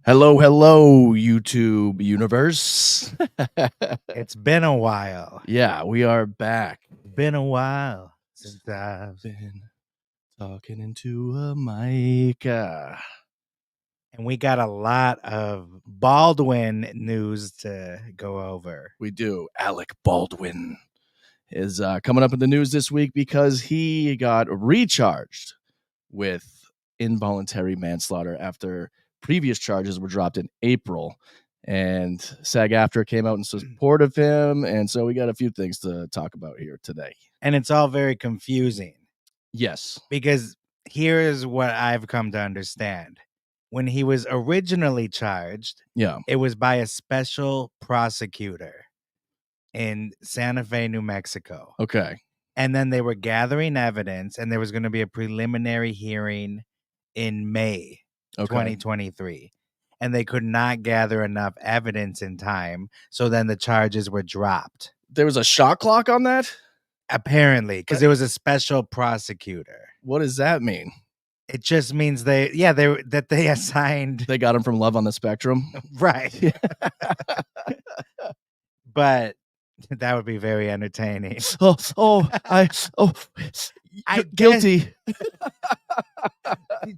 Hello, hello, YouTube universe. It's been a while. Yeah, we are back. Been a while since I've Been talking into a mic. and we got a lot of Baldwin news to go over. We do. Alec Baldwin is coming up in the news this week because he got recharged with involuntary manslaughter after previous charges were dropped in April. And SAG AFTRA came out in support of him. And so we got a few things to talk about here today. And it's all very confusing Yes. because here is what I've come to understand. When he was originally charged, Yeah. it was by a special prosecutor in Santa Fe, New Mexico. Okay. And then they were gathering evidence, and there was going to be a preliminary hearing in May 2023. And they could not gather enough evidence in time. So then the charges were dropped. There was a shot clock on that? Apparently, because it was a special prosecutor. What does that mean? It just means they assigned. They got him from Love on the Spectrum. Right. But that would be very entertaining. Guilty.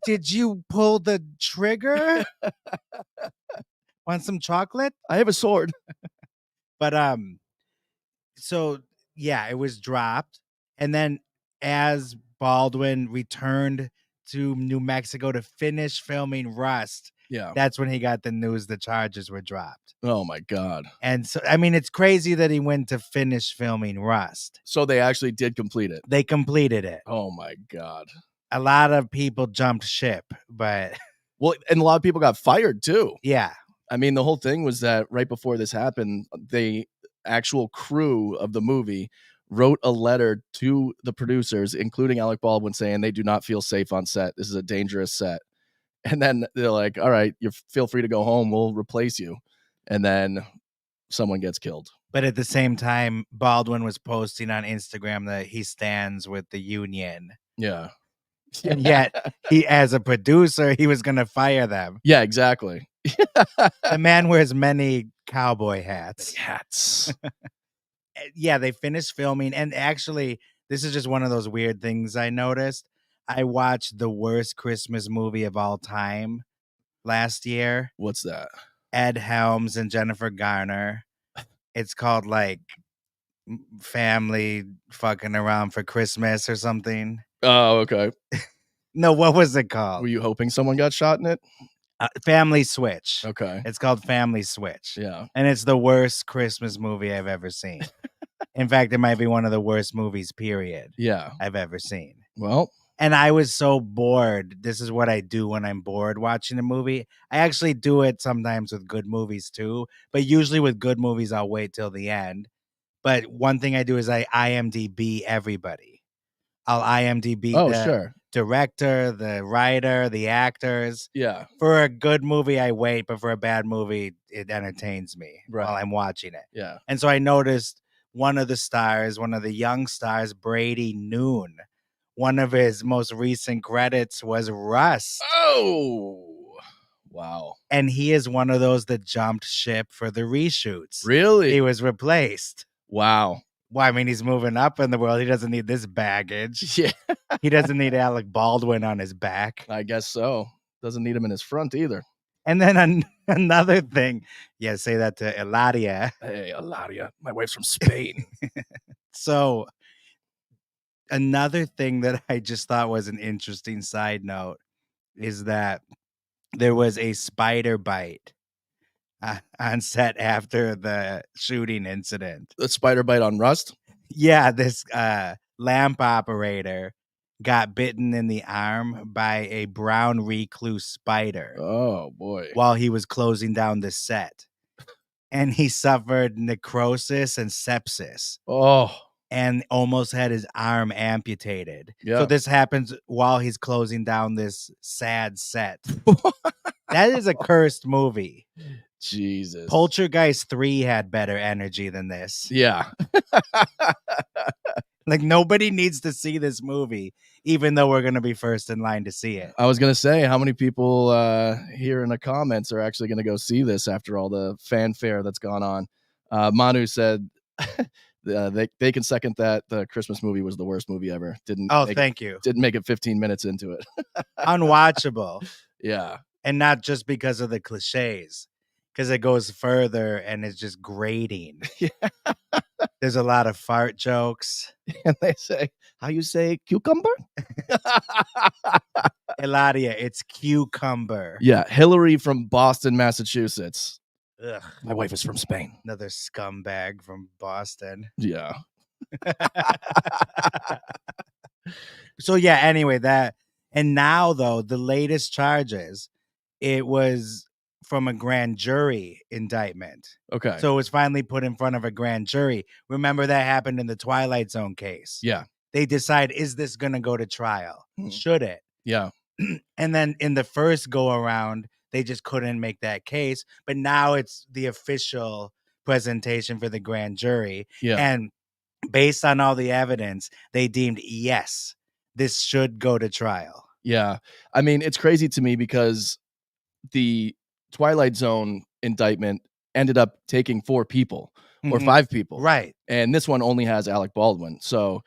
Did you pull the trigger? Want some chocolate? I have a sword. But so yeah, it was dropped. And then as Baldwin returned to New Mexico to finish filming Rust, that's when he got the news the charges were dropped. Oh my God. And so, I mean, it's crazy that he went to finish filming Rust. So they actually did complete it. They completed it. Oh my God. A lot of people jumped ship, but well, and a lot of people got fired too. Yeah. I mean, the whole thing was that right before this happened, the actual crew of the movie wrote a letter to the producers, including Alec Baldwin, saying they do not feel safe on set. This is a dangerous set. And then they're like, all right, you feel free to go home. We'll replace you. And then someone gets killed. But at the same time, Baldwin was posting on Instagram that he stands with the union. Yeah. And yet, he, as a producer, he was going to fire them. Yeah, exactly. The man wears many cowboy hats. Yeah, they finished filming. And actually, this is just one of those weird things I noticed. I watched the worst Christmas movie of all time last year. What's that? Ed Helms and Jennifer Garner. It's called like Family Fucking Around for Christmas or something. Oh, okay. No, what was it called? Were you hoping someone got shot in it? Family Switch. Okay. It's called Family Switch. Yeah. And it's the worst Christmas movie I've ever seen. In fact, it might be one of the worst movies, period. Yeah. I've ever seen. Well. And I was so bored. This is what I do when I'm bored watching a movie. I actually do it sometimes with good movies too. But usually with good movies, I'll wait till the end. But one thing I do is I IMDb everybody. I'll IMDb the director, the writer, the actors. Yeah. For a good movie, I wait. But for a bad movie, it entertains me while I'm watching it. Yeah. And so I noticed one of the stars, one of the young stars, Brady Noon. One of his most recent credits was Rust. Oh, wow. And he is one of those that jumped ship for the reshoots. Really? He was replaced. Wow. Well, I mean, he's moving up in the world. He doesn't need this baggage. Yeah. He doesn't need Alec Baldwin on his back. I guess so. Doesn't need him in his front either. And then another thing. Yeah, say that to Eladia. Hey, Eladia. My wife's from Spain. So another thing that I just thought was an interesting side note is that there was a spider bite on set after the shooting incident. The spider bite on Rust? Yeah, this lamp operator got bitten in the arm by a brown recluse spider. Oh, boy. While he was closing down the set. And he suffered necrosis and sepsis. Oh. And almost had his arm amputated. Yeah. So this happens while he's closing down this sad set. That is a cursed movie. Jesus. Poltergeist 3 had better energy than this. Yeah. Like, nobody needs to see this movie, even though we're gonna be first in line to see it. I was gonna say, how many people here in the comments are actually gonna go see this after all the fanfare that's gone on? Manu said they can second that the Christmas movie was the worst movie ever. Oh, thank you. Didn't make it 15 minutes into it. Unwatchable. Yeah. And not just because of the cliches, because it goes further and it's just grating. Yeah. There's a lot of fart jokes. And they say, how you say cucumber? Eladia, it's cucumber. Yeah, Hillary from Boston, Massachusetts. Ugh, My wife is from Spain. another scumbag from Boston. Yeah. So yeah, anyway, and now though, the latest charges, it was from a grand jury indictment. Okay. So it was finally put in front of a grand jury. Remember that happened in the Twilight Zone case. Yeah. They decide, is this going to go to trial? Hmm. Should it? Yeah. And then in the first go around, they just couldn't make that case. But now it's the official presentation for the grand jury. Yeah. And based on all the evidence, they deemed, yes, this should go to trial. Yeah. I mean, it's crazy to me because the Twilight Zone indictment ended up taking 4 people or 5 people. Right. And this one only has Alec Baldwin. So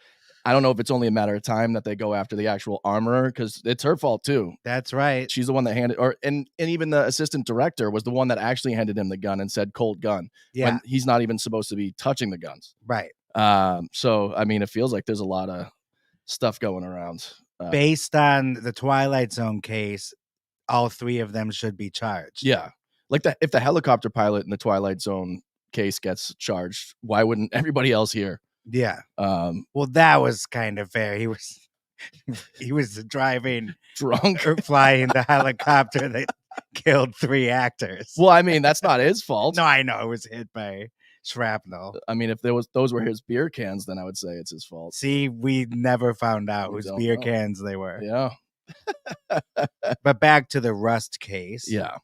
I don't know if it's only a matter of time that they go after the actual armorer, because it's her fault too. That's right. She's the one that handed, and even the assistant director was the one that actually handed him the gun and said cold gun. Yeah. When he's not even supposed to be touching the guns. Right. So I mean, it feels like there's a lot of stuff going around. Based on the Twilight Zone case, all 3 of them should be charged. Yeah. Like if the helicopter pilot in the Twilight Zone case gets charged, why wouldn't everybody else here? Yeah. Well, that was kind of fair. He was driving drunk or flying the helicopter that killed 3 actors. Well, I mean, that's not his fault. No, I know it was hit by shrapnel. I mean, if those were his beer cans, then I would say it's his fault. See, we never found out whose beer cans they were. Yeah. But back to the Rust case. Yeah.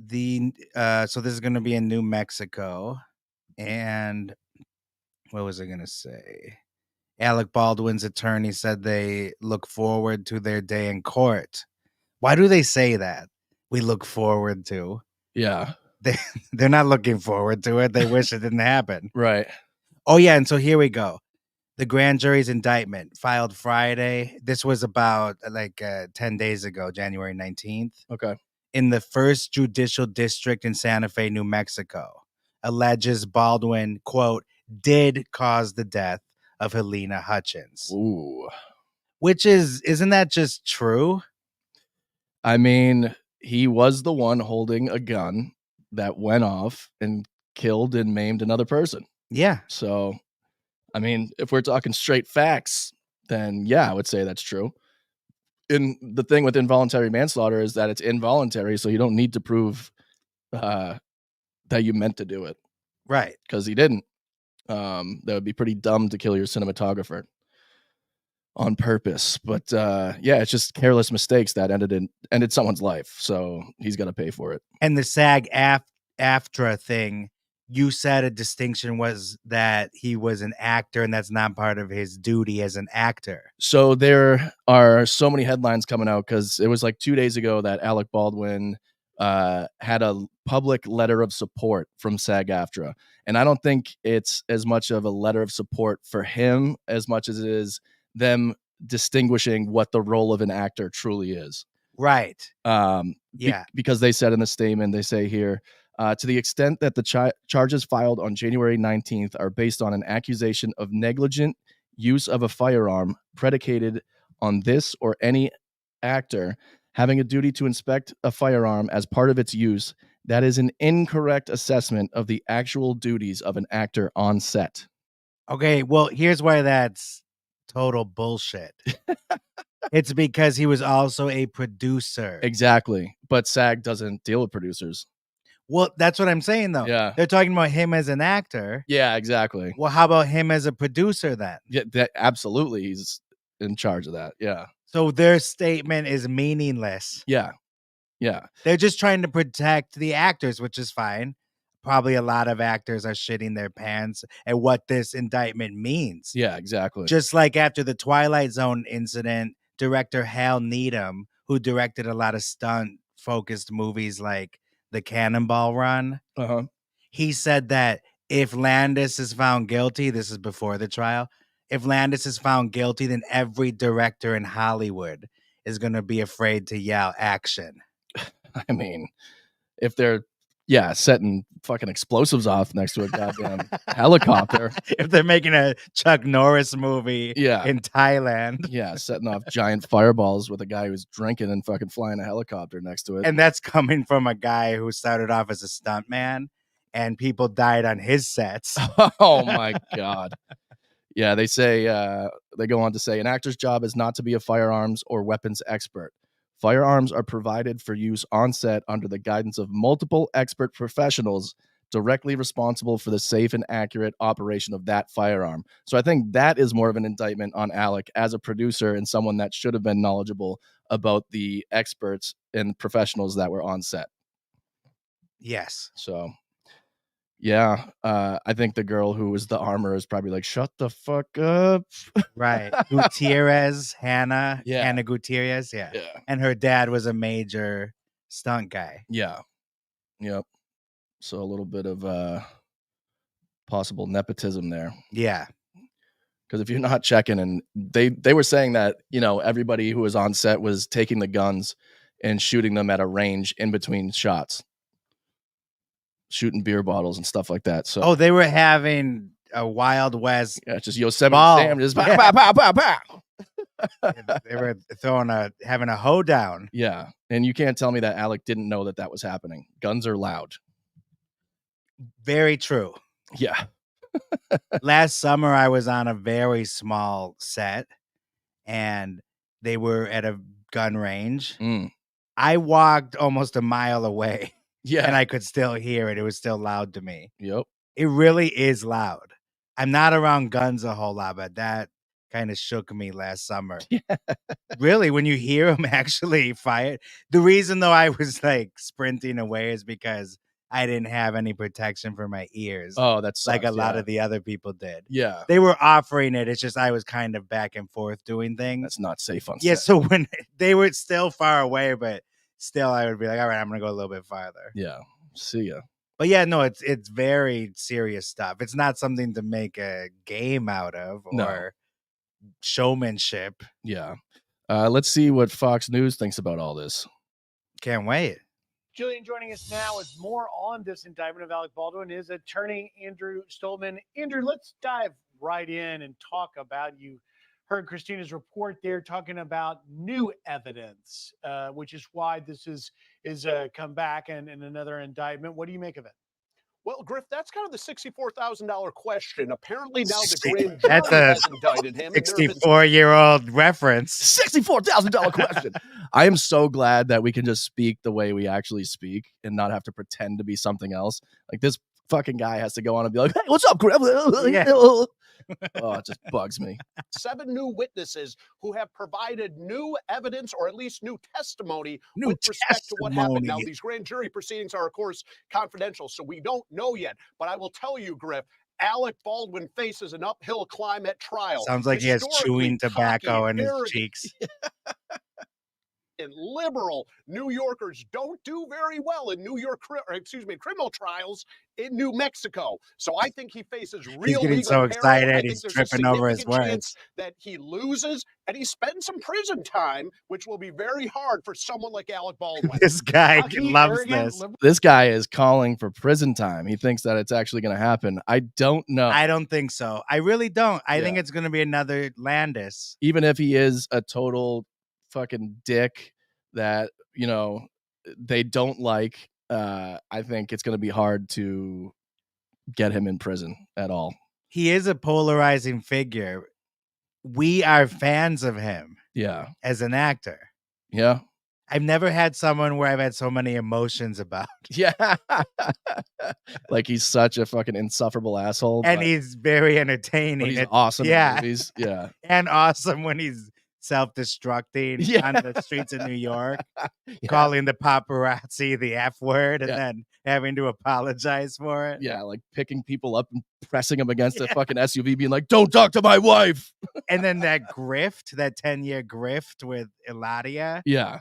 So this is going to be in New Mexico, and what was I going to say? Alec Baldwin's attorney said they look forward to their day in court. Why do they say that? We look forward to. Yeah. They're not looking forward to it. They wish it didn't happen. Right. Oh, yeah. And so here we go. The grand jury's indictment filed Friday. This was about 10 days ago, January 19th. Okay. In the first judicial district in Santa Fe, New Mexico, alleges Baldwin, quote, did cause the death of Helena Hutchins. Ooh. Which isn't that just true? I mean, he was the one holding a gun that went off and killed and maimed another person. Yeah. So, I mean, if we're talking straight facts, then yeah, I would say that's true. And the thing with involuntary manslaughter is that it's involuntary, so you don't need to prove that you meant to do it. Right. Because he didn't. That would be pretty dumb to kill your cinematographer on purpose. But yeah, it's just careless mistakes that ended someone's life. So he's going to pay for it. And the SAG AFTRA thing, you said a distinction was that he was an actor, and that's not part of his duty as an actor. So there are so many headlines coming out because it was like 2 days ago that Alec Baldwin had a public letter of support from SAG AFTRA. And I don't think it's as much of a letter of support for him as much as it is them distinguishing what the role of an actor truly is. Right. Yeah. Because they said in the statement, they say here, to the extent that the charges filed on January 19th are based on an accusation of negligent use of a firearm predicated on this or any actor having a duty to inspect a firearm as part of its use, that is an incorrect assessment of the actual duties of an actor on set. Okay, well, here's why that's total bullshit. It's because he was also a producer. Exactly. But SAG doesn't deal with producers. Well, that's what I'm saying, though. Yeah. They're talking about him as an actor. Yeah, exactly. Well, how about him as a producer then? Yeah, absolutely. He's in charge of that. Yeah. So their statement is meaningless. Yeah. Yeah. They're just trying to protect the actors, which is fine. probably a lot of actors are shitting their pants at what this indictment means. Yeah, exactly. Just like after the Twilight Zone incident, director Hal Needham, who directed a lot of stunt-focused movies like The Cannonball Run, Uh-huh. he said that if Landis is found guilty, this is before the trial, if Landis is found guilty, then every director in Hollywood is going to be afraid to yell action. I mean, if they're setting fucking explosives off next to a goddamn helicopter. If they're making a Chuck Norris movie in Thailand. Yeah, setting off giant fireballs with a guy who's drinking and fucking flying a helicopter next to it. And that's coming from a guy who started off as a stuntman and people died on his sets. Oh my God. Yeah, they say, they go on to say, an actor's job is not to be a firearms or weapons expert. Firearms are provided for use on set under the guidance of multiple expert professionals directly responsible for the safe and accurate operation of that firearm. So I think that is more of an indictment on Alec as a producer and someone that should have been knowledgeable about the experts and professionals that were on set. Yes. So, yeah, I think the girl who was the armor is probably like, shut the fuck up. Right. Gutierrez, Hannah Yeah. Gutierrez. Yeah. Yeah. And her dad was a major stunt guy. Yeah. Yep. So a little bit of possible nepotism there. Yeah. Because if you're not checking, and they were saying that, you know, everybody who was on set was taking the guns and shooting them at a range in between shots, shooting beer bottles and stuff like that. So they were having a Wild West. Yeah, just Yosemite ball. Sam, just pow, pow, pow, pow, pow. They were having a hoedown. Yeah, and you can't tell me that Alec didn't know that that was happening. Guns are loud. Very true. Yeah. Last summer, I was on a very small set, and they were at a gun range. I walked almost a mile away. Yeah. And I could still hear it. It was still loud to me. Yep. It really is loud. I'm not around guns a whole lot, but that kind of shook me last summer. Yeah. Really, when you hear them actually fire. The reason, though, I was like sprinting away is because I didn't have any protection for my ears. Oh, that's like a lot of the other people did. Yeah. They were offering it. It's just I was kind of back and forth doing things. That's not safe on set. Yeah, so when they were still far away, but still I would be like, all right, I'm going to go a little bit farther. Yeah. See ya. But yeah, no, it's very serious stuff. It's not something to make a game out of or showmanship. Yeah. Let's see what Fox News thinks about all this. Can't wait. Julian joining us now with more on this indictment of Alec Baldwin is attorney Andrew Stolman. Andrew, let's dive right in and talk about, you heard Christina's report there talking about new evidence, which is why this is come back and another indictment. What do you make of it? Well, Griff, that's kind of the $64,000 question. Apparently now the grand jury has indicted him. 64-year-old reference. $64,000 question. I am so glad that we can just speak the way we actually speak and not have to pretend to be something else. Like, this fucking guy has to go on and be like, hey, what's up, Griff? Yeah. Oh, it just bugs me. 7 new witnesses who have provided new evidence, or at least new testimony with respect to what happened. Now, these grand jury proceedings are, of course, confidential, so we don't know yet. But I will tell you, Griff, Alec Baldwin faces an uphill climb at trial. Sounds like he has chewing tobacco in his cheeks. And liberal New Yorkers don't do very well in criminal trials in New Mexico. So I think he faces real He's getting legal so excited, peril. he's tripping over his words. That he loses and he spends some prison time, which will be very hard for someone like Alec Baldwin. This guy loves this. This guy is calling for prison time. He thinks that it's actually going to happen. I don't know. I don't think so. I really don't. I think it's going to be another Landis. Even if he is a total fucking dick that, you know, they don't like, I think it's going to be hard to get him in prison at all. He is a polarizing figure. We are fans of him. Yeah. As an actor. Yeah. I've never had someone where I've had so many emotions about. Yeah. Like, he's such a fucking insufferable asshole. And he's very entertaining. He's awesome in movies. Yeah. And awesome when he's self-destructing on the streets of New York, calling the paparazzi the F word, and then having to apologize for it. Yeah, like picking people up and pressing them against a fucking SUV, being like, "Don't talk to my wife." And then that grift, that 10-year grift with Eladia. Yeah.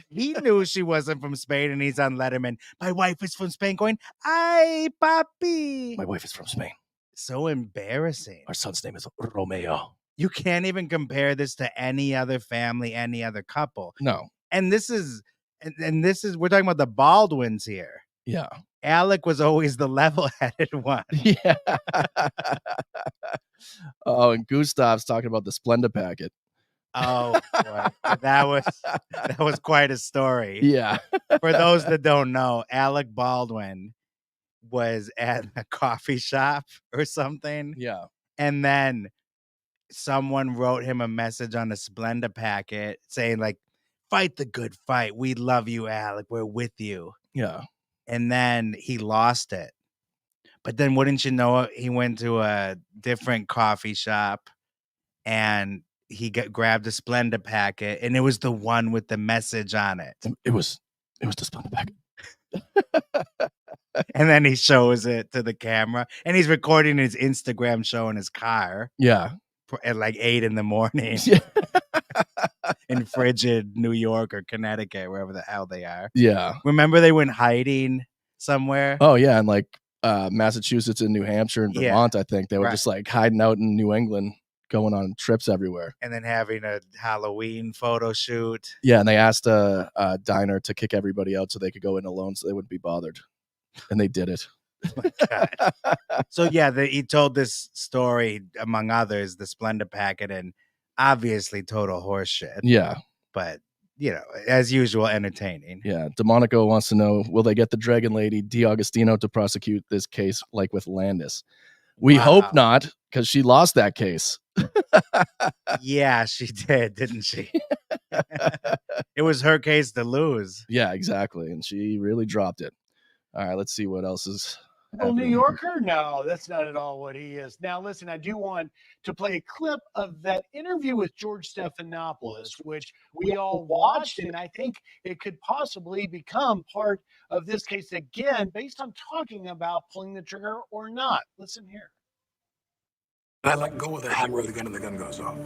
He knew she wasn't from Spain, and he's on Letterman. My wife is from Spain, going, "Ay, papi." My wife is from Spain. So embarrassing. Our son's name is Romeo. You can't even compare this to any other family, any other couple. No. And this is, we're talking about the Baldwins here. Yeah. Alec was always the level-headed one. Yeah. Oh, and Gustav's talking about the Splenda packet. Oh boy, that was quite a story. Yeah. For those that don't know, Alec Baldwin was at a coffee shop or something. Yeah. And then someone wrote him a message on a Splenda packet saying, like, "Fight the good fight. We love you, Alec. We're with you." Yeah. And then he lost it. But then wouldn't you know it, he went to a different coffee shop and he grabbed a Splenda packet, and it was the one with the message on it. It was the Splenda packet. And then he shows it to the camera, and he's recording his Instagram show in his car. Yeah. At like 8 in the morning Yeah. in frigid New York or Connecticut, wherever the hell they are. Yeah. Remember they went hiding somewhere? Oh yeah, and like Massachusetts and New Hampshire and Vermont, I think they were just like hiding out in New England, going on trips everywhere, and then having a Halloween photo shoot. Yeah, and they asked a diner to kick everybody out so they could go in alone, so they wouldn't be bothered, and they did it. Oh my God. So yeah, he told this story among others, the Splenda packet, and obviously total horseshit. Yeah, but you know, as usual, entertaining. Yeah, Demonico wants to know, will they get the Dragon Lady D'Agostino to prosecute this case like with Landis? We hope not, because she lost that case. Yeah, she did, didn't she? It was her case to lose. Yeah, exactly, and she really dropped it. All right, let's see what else is Well, New Yorker? No, that's not at all what he is. Now, listen, I do want to play a clip of that interview with George Stephanopoulos, which we all watched, and I think it could possibly become part of this case again, based on talking about pulling the trigger or not. Listen here. I let go of the hammer of the gun and the gun goes off.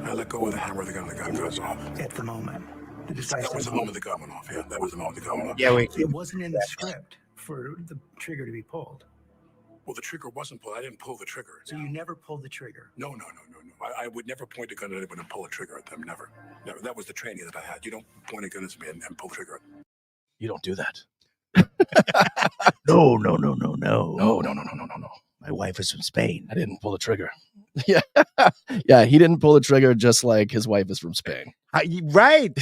I let go of the hammer of the gun and the gun goes off. At the moment. That was the moment the gun went off. Yeah, that was the moment the gun went off. Yeah, it wasn't in the script for the trigger to be pulled. Well, the trigger wasn't pulled. I didn't pull the trigger. So you never pulled the trigger? No. I would never point a gun at anyone and pull a trigger at them. Never. That was the training that I had. You don't point a gun at me and pull the trigger. You don't do that. No. No. My wife is from Spain. I didn't pull the trigger. Yeah. Yeah, he didn't pull the trigger, just like his wife is from Spain. Right.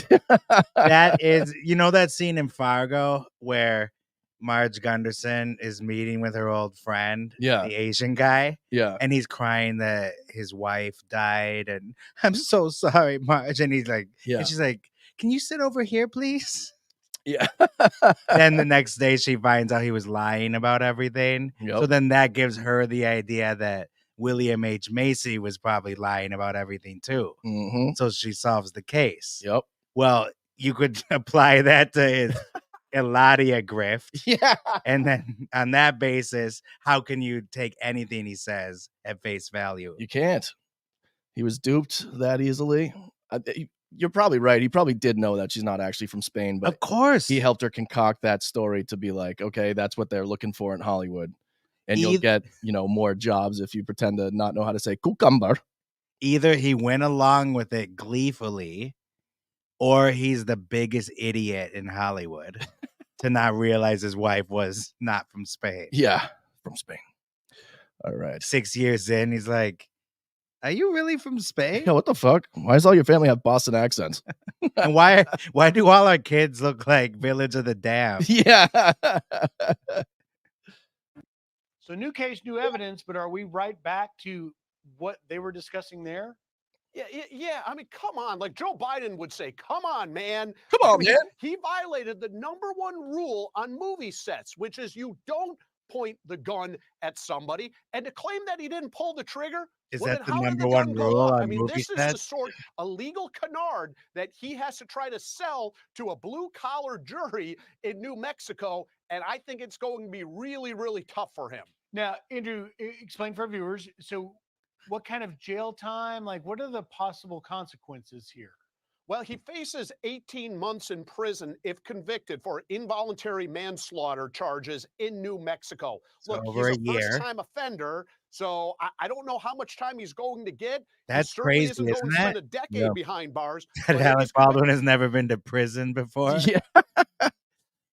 That is, you know, that scene in Fargo where Marge Gunderson is meeting with her old friend, Yeah, the Asian guy. Yeah. And he's crying that his wife died. And I'm so sorry, Marge. And he's like, Yeah. And she's like, can you sit over here, please? Yeah. Then the next day she finds out he was lying about everything. Yep. So then that gives her the idea that William H. Macy was probably lying about everything too. Mm-hmm. So she solves the case. Yep. Well, you could apply that to his Eladia grift. Yeah. And then on that basis, how can you take anything he says at face value? You can't. He was duped that easily. You're probably right. He probably did know that she's not actually from Spain, but of course he helped her concoct that story to be like, okay, that's what they're looking for in Hollywood. And you'll get, more jobs if you pretend to not know how to say cucumber. Either he went along with it gleefully, or he's the biggest idiot in Hollywood to not realize his wife was not from Spain. Yeah, from Spain. All right. 6 years in, he's like, are you really from Spain? Yeah, what the fuck? Why does all your family have Boston accents? And why do all our kids look like Village of the Damned? Yeah. So new case, new evidence, but are we right back to what they were discussing there? Yeah. I mean, come on. Like Joe Biden would say, come on, man. Come on, man. He violated the number one rule on movie sets, which is you don't point the gun at somebody. And to claim that he didn't pull the trigger, Is Well, that then the how did number the one gun go rule off? on I mean, movie this is the sets? sort a legal canard that he has to try to sell to a blue collar jury in New Mexico, and I think it's going to be really, really tough for him. Now, Andrew, explain for our viewers. So, what kind of jail time? Like, what are the possible consequences here? Well, he faces 18 months in prison if convicted for involuntary manslaughter charges in New Mexico. So Look, over he's a a year. first-time offender, so I don't know how much time he's going to get. That's he certainly crazy, isn't going to isn't spend it? a decade Yeah. behind bars. That But if Alec he's convicted, Baldwin has never been to prison before. Yeah.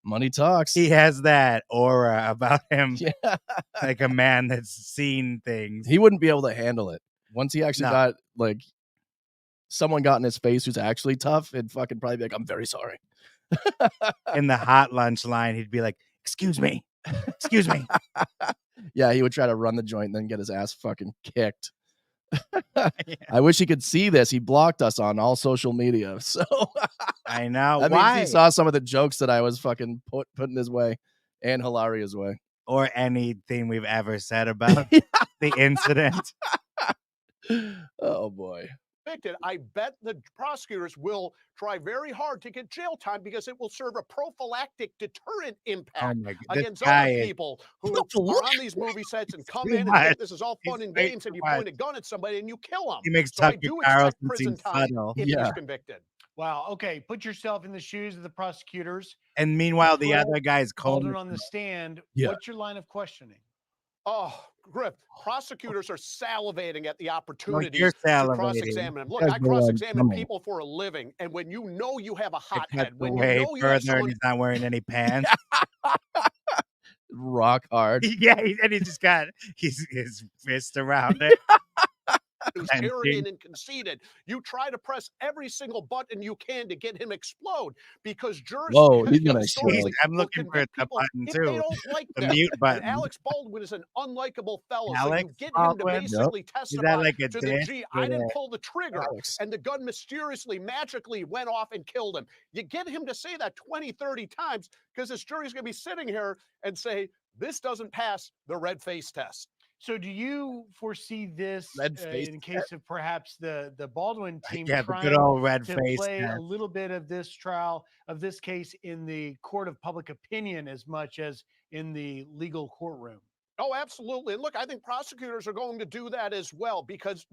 Money talks. He has that aura about him, Yeah. like a man that's seen things. He wouldn't be able to handle it. Once he actually No. got like someone got in his face who's actually tough, it'd fucking probably be like, I'm very sorry. In the hot lunch line, he'd be like, "Excuse me, excuse me." Yeah, he would try to run the joint and then get his ass fucking kicked. I wish he could see this. He blocked us on all social media. So I know. that Why? means he saw some of the jokes that I was fucking putting his way and Hilaria's way. Or anything we've ever said about the incident. Oh boy. convicted, I bet the prosecutors will try very hard to get jail time because it will serve a prophylactic deterrent impact my God. against This guy other is people who are on these movie sets and come too in and much. think this is all fun He's and way games, and too you much. point a gun at somebody and you kill them. He makes So I Tucker do expect Carlson prison seem time subtle. if Yeah. he's convicted. Wow. Okay. Put yourself in the shoes of the prosecutors. And meanwhile, the Put other guy's Baldwin cold. on the stand. Yeah. What's your line of questioning? Oh, Griff, prosecutors are salivating at the No, opportunity you're to salivating. cross-examine him. Look, Guys I know where I'm cross-examine coming. people for a living, and when you know you have a It hothead, cuts when you away know you have further and someone he's not wearing any pants. Rock hard. Yeah, and he just got his fist around it. who's And arrogant and conceited, you try to press every single button you can to get him explode because jurors Whoa, he's gonna historically I'm will looking for convict a people button if too. they don't like The them. mute And button. Alex Baldwin is an unlikable fellow, so Alex you get him to Baldwin? basically Is testify that like a to the diss gee, or I didn't a- pull the trigger, Alex. and the gun mysteriously, magically went off and killed him. You get him to say that 20, 30 times because this jury's going to be sitting here and say, this doesn't pass the red face test. So, do you foresee this Red face in case of perhaps the Baldwin team Yeah, the trying good old red to face. play test. a little bit of this trial of this case in the court of public opinion as much as in the legal courtroom? Oh, absolutely. And look, I think prosecutors are going to do that as well because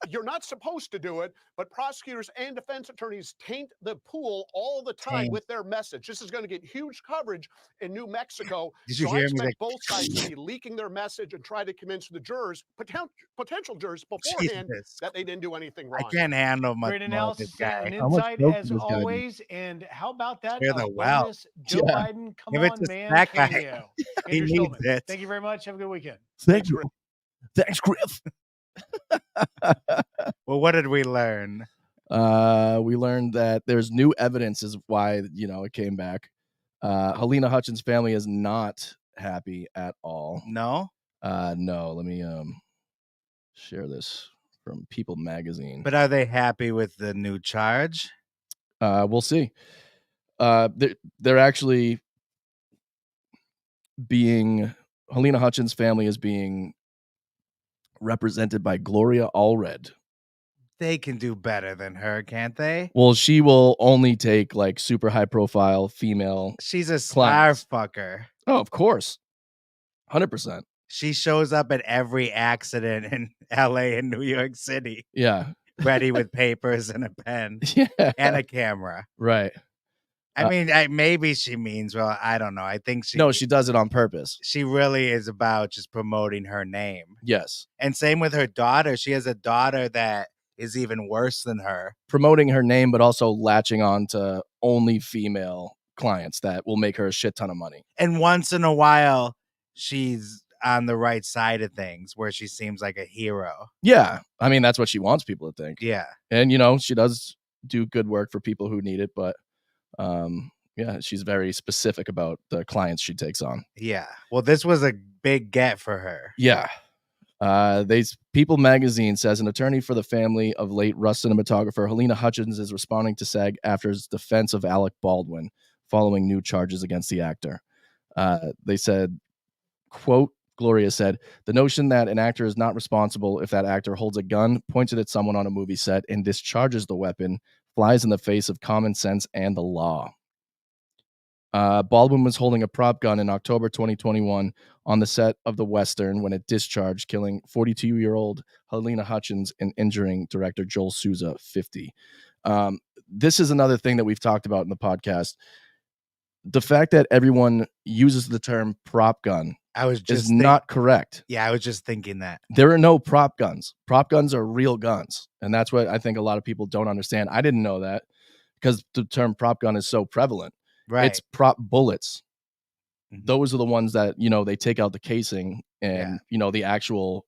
you're not supposed to do it, but prosecutors and defense attorneys taint the pool all the time Taint. with their message. This is going to get huge coverage in New Mexico. Did you So I hear me? expect Like, both sides to be leaking their message and try to convince the jurors, potential jurors beforehand, Jesus. that they didn't do anything I wrong. can't handle much Great more of analysis this guy. and How much insight coke as did this guy do? always. And how about that? Clear A the well. bonus Joe Yeah. Biden, come Give it on, to man, that guy. cameo. He Andrew needs Stolman, it. thank you very much. Have a good weekend. Thank you. Thanks, Griff. Well, what did we learn? We learned that there's new evidence is why, it came back. Helena Hutchins' family is not happy at all. No, No, let me share this from People Magazine. but are they happy with the new charge? We'll see. They're actually Helena Hutchins' family is being represented by Gloria Allred. They can do better than her, can't they? Well, she will only take like super high profile female. She's a star Clients. fucker. Oh, of course. 100%. She shows up at every accident in LA and New York City, Yeah. ready with papers and a pen Yeah. and a camera. Right. I mean, maybe she means well. I don't know. I think she does it on purpose. she really is about just promoting her name. Yes. And same with her daughter. She has a daughter that is even worse than her. Promoting her name, but also latching on to only female clients that will make her a shit ton of money. And once in a while, she's on the right side of things where she seems like a hero. Yeah. I mean, that's what she wants people to think. Yeah. And, she does do good work for people who need it. But yeah, she's very specific about the clients she takes on. Yeah. Well, this was a big get for her. Yeah. People Magazine says an attorney for the family of late Rust cinematographer Helena Hutchins is responding to SAG AFTRA's defense of Alec Baldwin following new charges against the actor. They said, quote, Gloria said, the notion that an actor is not responsible if that actor holds a gun, points it at someone on a movie set, and discharges the weapon flies in the face of common sense and the law. Baldwin was holding a prop gun in October 2021 on the set of The Western when it discharged, killing 42-year-old Helena Hutchins and injuring director Joel Souza, 50. This is another thing that we've talked about in the podcast. The fact that everyone uses the term prop gun is not correct. Yeah, I was just thinking that. There are no prop guns. Prop guns are real guns. And that's what I think a lot of people don't understand. I didn't know that because the term prop gun is so prevalent. Right. It's prop bullets. Those are the ones that, they take out the casing and, the actual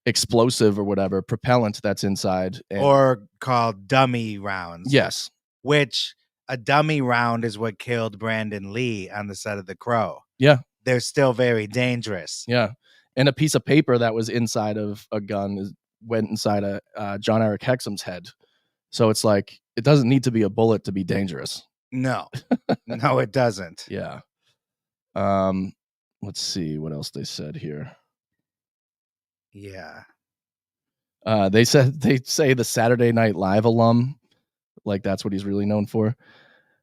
explosive or whatever, propellant that's inside. Or called dummy rounds. Yes. Which a dummy round is what killed Brandon Lee on the set of The Crow. Yeah. They're still very dangerous. Yeah. And a piece of paper that was inside of a gun went inside a John Eric Hexum's head. So it's like, it doesn't need to be a bullet to be dangerous. No. No, it doesn't. Yeah. Let's see what else they said here. Yeah. They say the Saturday Night Live alum, like that's what he's really known for.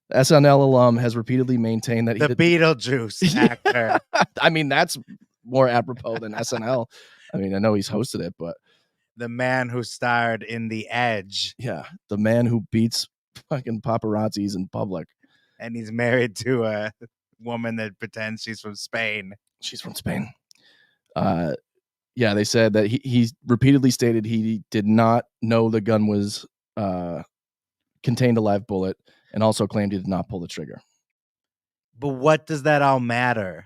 The SNL alum has repeatedly maintained that Beetlejuice actor. I mean, that's more apropos than SNL. I mean, I know he's hosted it, but the man who starred in The Edge. Yeah, the man who beats fucking paparazzis in public. And he's married to a woman that pretends she's from Spain. She's from Spain. Yeah, they said that he repeatedly stated he did not know the gun was contained a live bullet, and also claimed he did not pull the trigger. But what does that all matter?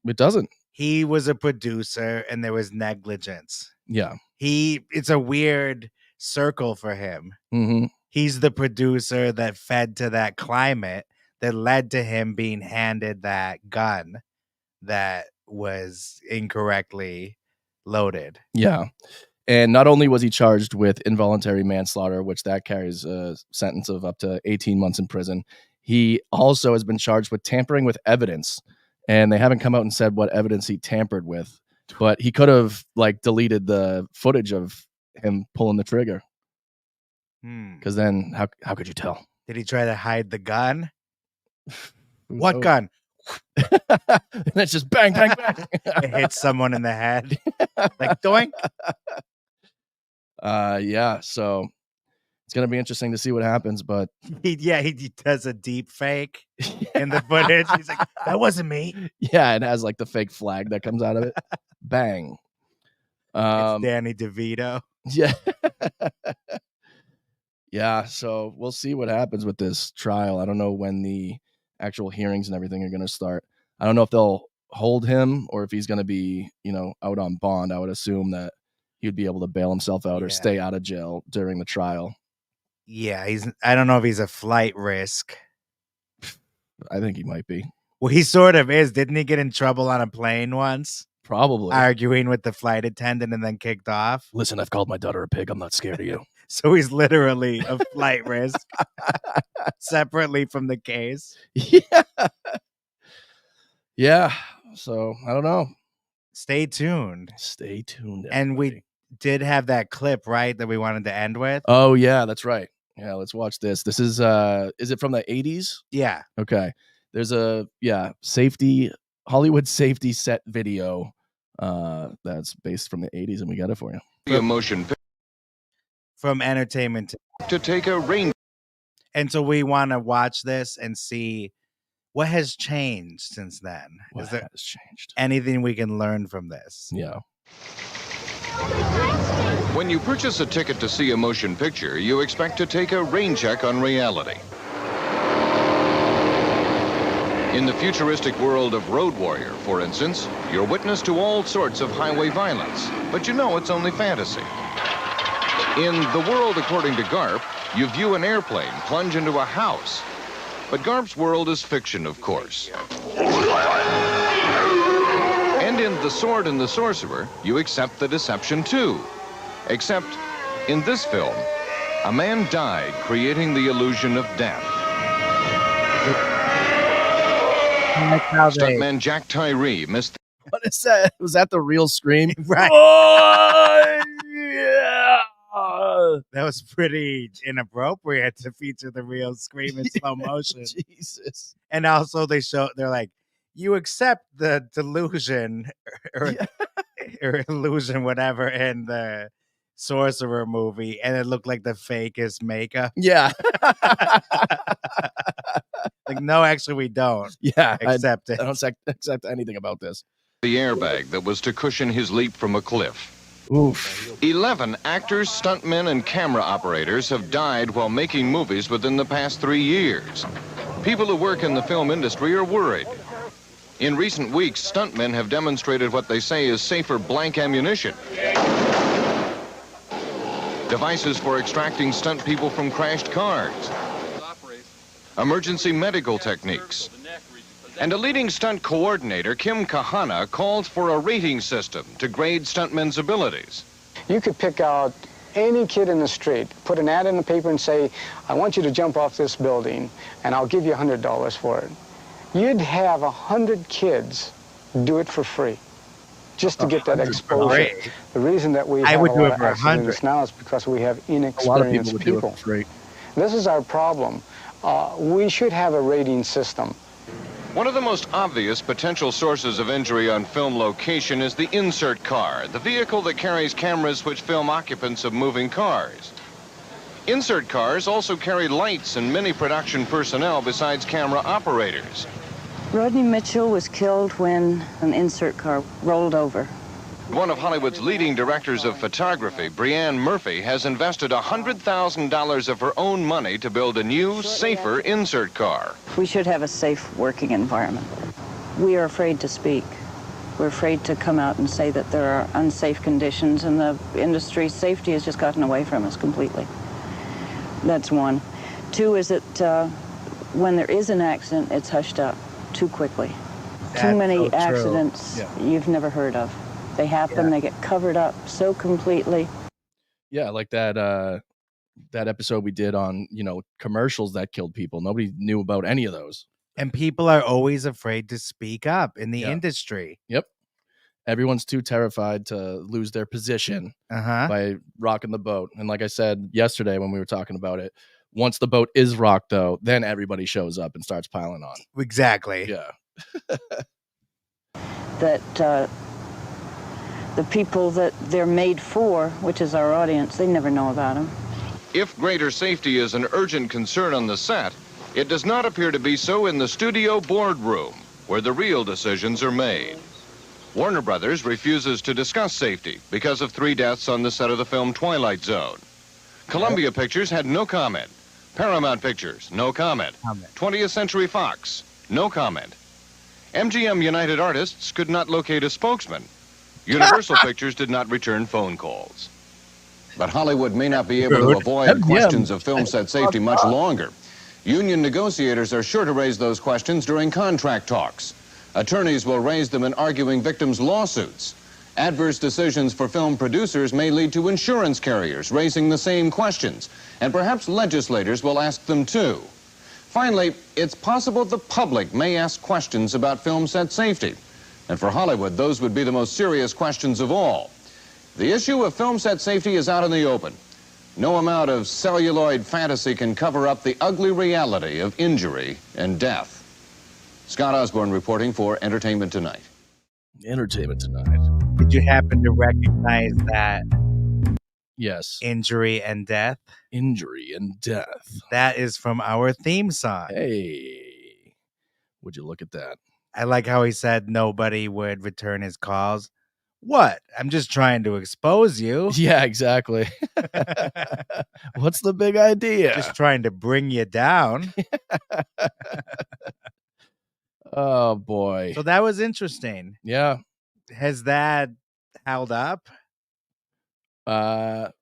It doesn't. He was a producer and there was negligence. Yeah. It's a weird circle for him. Mm-hmm. He's the producer that fed to that climate that led to him being handed that gun that was incorrectly loaded. Yeah. And not only was he charged with involuntary manslaughter, which that carries a sentence of up to 18 months in prison, he also has been charged with tampering with evidence. And they haven't come out and said what evidence he tampered with, but he could have deleted the footage of him pulling the trigger. Because then how could you tell? Did he try to hide the gun? What gun? And it's just bang, bang, bang. It hits someone in the head. Like doink. Yeah, so it's gonna be interesting to see what happens, but he does a deep fake in the footage. He's like, that wasn't me. Yeah, it has the fake flag that comes out of it. Bang. It's Danny DeVito. Yeah. Yeah, so we'll see what happens with this trial. I don't know when the actual hearings and everything are gonna start. I don't know if they'll hold him or if he's gonna be, out on bond. I would assume that he'd be able to bail himself out or stay out of jail during the trial. Yeah, I don't know if he's a flight risk. I think he might be. Well, he sort of is. Didn't he get in trouble on a plane once? Probably. Arguing with the flight attendant and then kicked off. Listen, I've called my daughter a pig. I'm not scared of you. So he's literally a flight risk separately from the case. Yeah. Yeah. So I don't know. Stay tuned. Stay tuned. Everybody. And we did have that clip, right, that we wanted to end with. Oh, yeah, that's right. Yeah, let's watch this. This is it from the 80s? Yeah. Okay. There's a Hollywood safety set video that's based from the 80s, and we got it for you. The emotion from Entertainment to take a rain. And so we want to watch this and see what has changed since then. What has changed? Anything we can learn from this? Yeah. When you purchase a ticket to see a motion picture, you expect to take a rain check on reality. In the futuristic world of Road Warrior, for instance, you're witness to all sorts of highway violence, but you know it's only fantasy. In The World According to Garp, you view an airplane plunge into a house. But Garp's world is fiction, of course. And in The Sword and the Sorcerer, you accept the deception too. Except, in this film, a man died creating the illusion of death. Stuntman Jack Tyree missed... What is that? Was that the real scream? Right. Oh, yeah. That was pretty inappropriate to feature the real scream in slow motion. Jesus. And also they're like, you accept the delusion or, or illusion, whatever, in the Sorcerer movie, and it looked like the fakest makeup. Yeah. Like, no, actually, we don't. Yeah. Accept it. I don't accept anything about this. The airbag that was to cushion his leap from a cliff. Oof. 11 actors, stuntmen, and camera operators have died while making movies within the past 3 years. People who work in the film industry are worried. In recent weeks, stuntmen have demonstrated what they say is safer blank ammunition. Devices for extracting stunt people from crashed cars. Emergency medical techniques. And a leading stunt coordinator, Kim Kahana, calls for a rating system to grade stuntmen's abilities. You could pick out any kid in the street, put an ad in the paper and say, I want you to jump off this building and I'll give you $100 for it. You'd have 100 kids do it for free just to get that exposure. The reason that we have a lot of accidents now is because we have inexperienced people. This is our problem. We should have a rating system. One of the most obvious potential sources of injury on film location is the insert car, the vehicle that carries cameras which film occupants of moving cars. Insert cars also carry lights and many production personnel besides camera operators. Rodney Mitchell was killed when an insert car rolled over. One of Hollywood's leading directors of photography, Brianne Murphy, has invested $100,000 of her own money to build a new, safer insert car. We should have a safe working environment. We are afraid to speak. We're afraid to come out and say that there are unsafe conditions, and the industry's safety has just gotten away from us completely. That's one. Two is that when there is an accident, it's hushed up too quickly. Too many accidents you've never heard of. They happen, they get covered up so completely. Yeah, like that episode we did on, commercials that killed people. Nobody knew about any of those. And people are always afraid to speak up in the industry. Yep. Everyone's too terrified to lose their position by rocking the boat. And like I said yesterday when we were talking about it, once the boat is rocked, though, then everybody shows up and starts piling on. Exactly. Yeah. That the people that they're made for, which is our audience, they never know about them. If greater safety is an urgent concern on the set, it does not appear to be so in the studio boardroom, where the real decisions are made. Warner Brothers refuses to discuss safety because of 3 deaths on the set of the film Twilight Zone. Columbia Pictures had no comment. Paramount Pictures, no comment. 20th Century Fox, no comment. MGM United Artists could not locate a spokesman. Universal Pictures did not return phone calls. But Hollywood may not be able to avoid questions of film set safety much longer. Union negotiators are sure to raise those questions during contract talks. Attorneys will raise them in arguing victims' lawsuits. Adverse decisions for film producers may lead to insurance carriers raising the same questions, and perhaps legislators will ask them too. Finally, it's possible the public may ask questions about film set safety. And for Hollywood, those would be the most serious questions of all. The issue of film set safety is out in the open. No amount of celluloid fantasy can cover up the ugly reality of injury and death. Scott Osborne reporting for Entertainment Tonight. Entertainment Tonight. Did you happen to recognize that? Yes. Injury and death? Injury and death. That is from our theme song. Hey. Would you look at that? I like how he said nobody would return his calls. What? I'm just trying to expose you. Yeah, exactly. What's the big idea? Just trying to bring you down. Oh, boy. So that was interesting. Yeah. Has that held up? What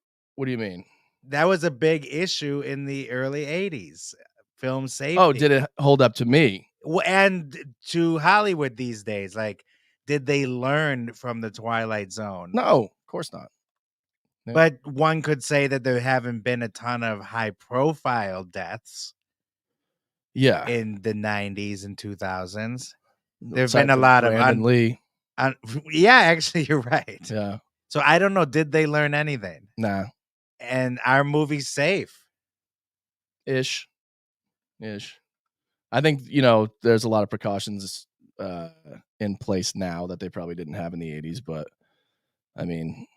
do you mean? That was a big issue in the early 80s. Film safety. Oh, did it hold up to me? And to Hollywood these days, like, did they learn from the Twilight Zone? No, of course not. Yeah. But one could say that there haven't been a ton of high-profile deaths. Yeah, in the 90s and 2000s, there've been a lot of Lee. Yeah, actually, you're right. Yeah. So I don't know. Did they learn anything? Nah. And our movie's safe. Ish. I think, there's a lot of precautions in place now that they probably didn't have in the 80s, but I mean,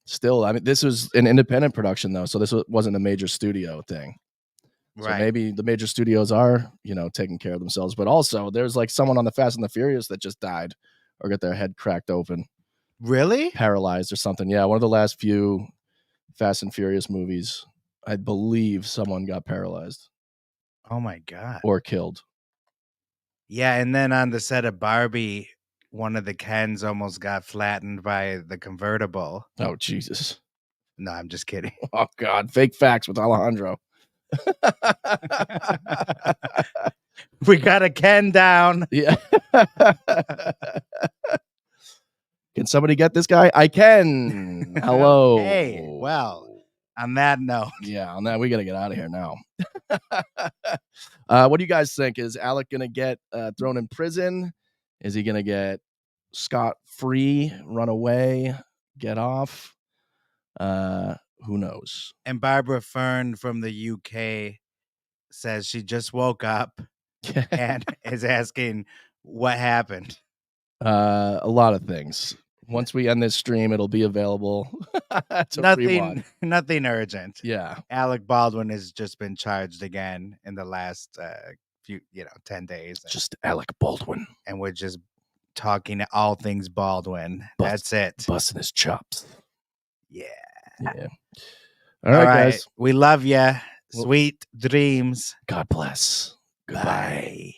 still, this was an independent production though, so this wasn't a major studio thing. So Right. maybe the major studios are, taking care of themselves, but also there's like someone on the Fast and the Furious that just died or got their head cracked open, Really? paralyzed or something. Yeah, one of the last few Fast and Furious movies, I believe someone got paralyzed Oh my God. or killed. Yeah, and then on the set of Barbie, one of the Kens almost got flattened by the convertible. Oh, Jesus. No, I'm just kidding. Oh, God. Fake facts with Alejandro. We got a Ken down. Yeah. Can somebody get this guy? I can. Hello. Hey, well, on that note. Yeah, on that, we got to get out of here now. What do you guys think? Is Alec going to get thrown in prison? Is he going to get scot-free, run away, get off? Who knows? And Barbara Fern from the UK says she just woke up and is asking what happened. A lot of things. Once we end this stream, it'll be available. Nothing urgent. Yeah. Alec Baldwin has just been charged again in the last few 10 days. Just Alec Baldwin. And we're just talking all things Baldwin. That's it. Busting his chops. Yeah. All right, guys. We love you. Sweet dreams. God bless. Goodbye.